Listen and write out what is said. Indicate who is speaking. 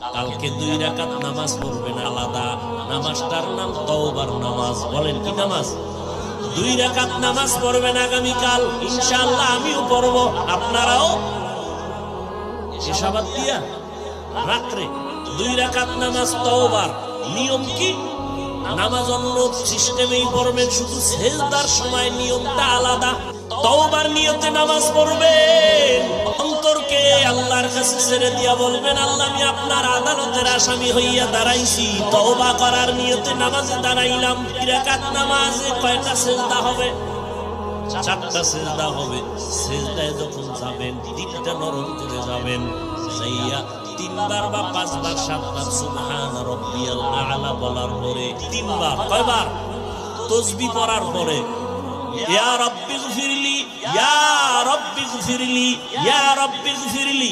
Speaker 1: কালকে 2 রাকাত নামাজ পড়বেন আলাদা, নামাজটার নাম তওবার নামাজ। বলেন কি নামাজ? 2 রাকাত নামাজ পড়বেন আগামীকাল ইনশাআল্লাহ, আমিও পড়ব, আপনারাও। এশাবাদ দিয়া রাত্রে 2 রাকাত নামাজ তওবার। নিয়ম কি? নামাজ অন্য সিস্টেমেই পড়বেন, শুধু সেজদার সময় নিয়মটা আলাদা। তওবার নিয়তে নামাজ পড়বেন, অন্তরকে আল্লাহর কাছে ছেড়ে দিয়া বলবেন, আল্লাহ আমি আপনার আদালতের আসামি হইয়া দাঁড়াইছি, তওবা করার নিয়তে নামাজে দাঁড়াইলাম। 2 রাকাত নামাজে কয়টা সেজদা হবে? 4টা সেজদা হবে। সেজদায় যখন যাবেন দিকটা নরম করে যাবেন, যাইয়া 3 বার বা 5 বার 7 বার সুবহান রাব্বিয়াল আ'লা বলার পরে 3 বার, কয়বার? তাসবিহ পড়ার পরে ইয়া রাব্বিগফিরলি, ইয়া রাব্বিগফিরলি, ইয়া রাব্বিগফিরলি।